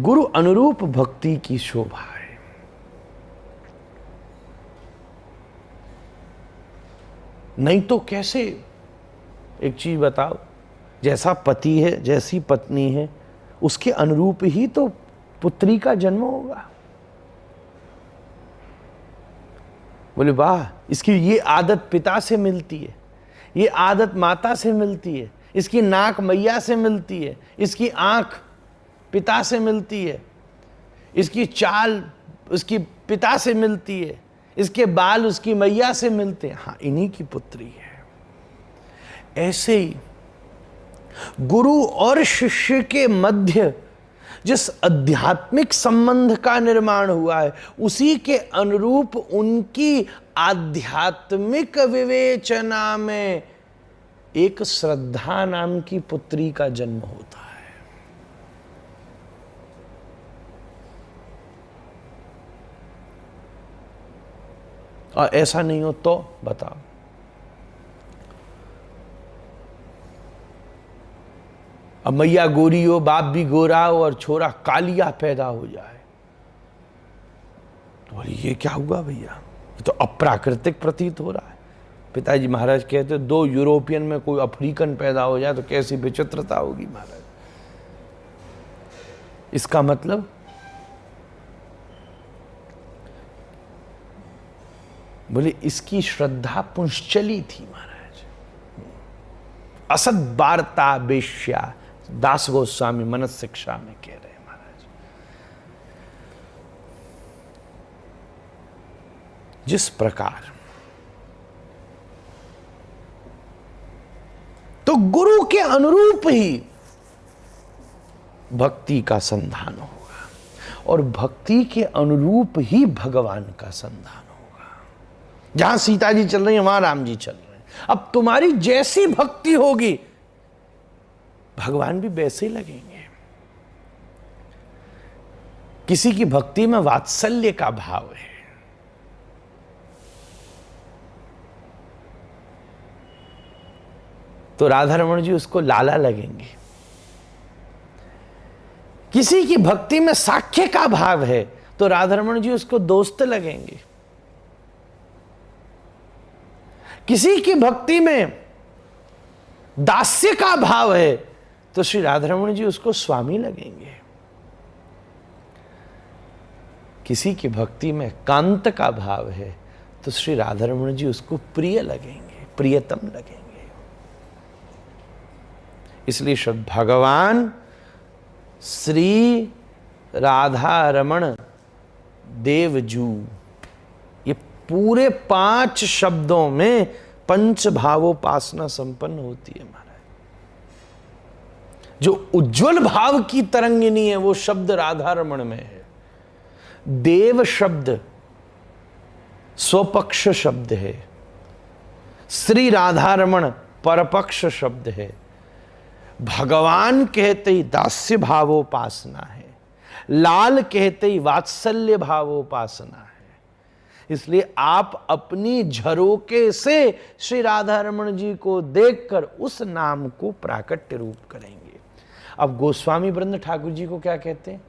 गुरु अनुरूप भक्ति की शोभा है। नहीं तो कैसे, एक चीज बताओ, जैसा पति है, जैसी पत्नी है, उसके अनुरूप ही तो पुत्री का जन्म होगा। बोले वाह, इसकी ये आदत पिता से मिलती है, ये आदत माता से मिलती है, इसकी नाक मैया से मिलती है, इसकी आंख पिता से मिलती है, इसकी चाल उसकी पिता से मिलती है, इसके बाल उसकी मैया से मिलते हैं। हाँ, इन्हीं की पुत्री है। ऐसे ही गुरु और शिष्य के मध्य जिस आध्यात्मिक संबंध का निर्माण हुआ है, उसी के अनुरूप उनकी आध्यात्मिक विवेचना में एक श्रद्धा नाम की पुत्री का जन्म होता है। और ऐसा नहीं हो तो बताओ, अब मैया गोरी हो, बाप भी गोरा हो और छोरा कालिया पैदा हो जाए, तो बोले ये क्या हुआ भैया, ये तो अप्राकृतिक प्रतीत हो रहा है। पिताजी महाराज कहते दो यूरोपियन में कोई अफ्रीकन पैदा हो जाए तो कैसी विचित्रता होगी महाराज। इसका मतलब बोले इसकी श्रद्धा पुंश्चली थी महाराज। असद वार्ता बेश्या, दास गोस्वामी मनस शिक्षा में कह रहे हैं महाराज। जिस प्रकार तो गुरु के अनुरूप ही भक्ति का संधान होगा और भक्ति के अनुरूप ही भगवान का संधान होगा। जहां सीता जी चल रही हैं वहां राम जी चल रहे हैं। अब तुम्हारी जैसी भक्ति होगी भगवान भी वैसे ही लगेंगे। किसी की भक्ति में वात्सल्य का भाव है, तो राधा रमण जी उसको लाला लगेंगे। किसी की भक्ति में साख्य का भाव है तो राधा रमण जी उसको दोस्त लगेंगे। किसी की भक्ति में दास्य का भाव है तो श्री राधा रमण जी उसको स्वामी लगेंगे। किसी की भक्ति में कांत का भाव है तो श्री राधा रमण जी उसको प्रिय लगेंगे, प्रियतम लगेंगे। इसलिए श्री भगवान श्री राधा रमण देवजू, ये पूरे 5 शब्दों में पंच भावोपासना संपन्न होती है महाराज। जो उज्जवल भाव की तरंगिनी है वो शब्द राधा रमण में है। देव शब्द स्वपक्ष शब्द है, श्री राधा रमण परपक्ष शब्द है, भगवान कहते ही दास्य भावोपासना है, लाल कहते ही वात्सल्य भावोपासना है। इसलिए आप अपनी झरोके से श्री राधा रमण जी को देखकर उस नाम को प्राकट्य रूप करेंगे। अब गोस्वामी वृंद ठाकुर जी को क्या कहते हैं?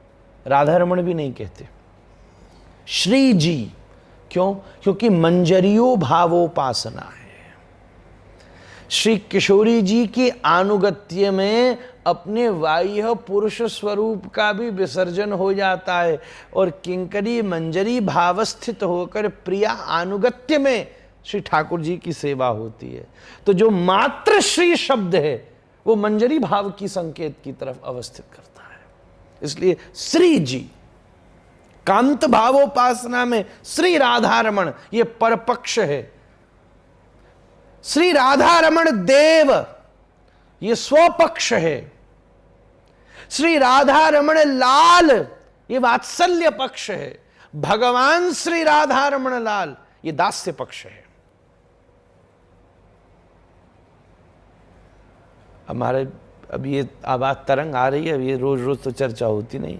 राधा रमण भी नहीं कहते, श्री जी। क्यों? क्योंकि मंजरियो भावोपासना है। श्री किशोरी जी की आनुगत्य में अपने बाह्य पुरुष स्वरूप का भी विसर्जन हो जाता है और किंकरी मंजरी भावस्थित होकर प्रिया आनुगत्य में श्री ठाकुर जी की सेवा होती है। तो जो मात्र श्री शब्द है वो मंजरी भाव की संकेत की तरफ अवस्थित करता है। इसलिए श्री जी, कांत भावोपासना में श्री राधा रमण ये परपक्ष है। श्री राधा रमण देव ये स्वपक्ष है। श्री राधा रमण लाल ये वात्सल्य पक्ष है। भगवान श्री राधा रमण लाल ये दास्य पक्ष है। हमारे अब ये आवाज तरंग आ रही है, अब ये रोज रोज तो चर्चा होती नहीं।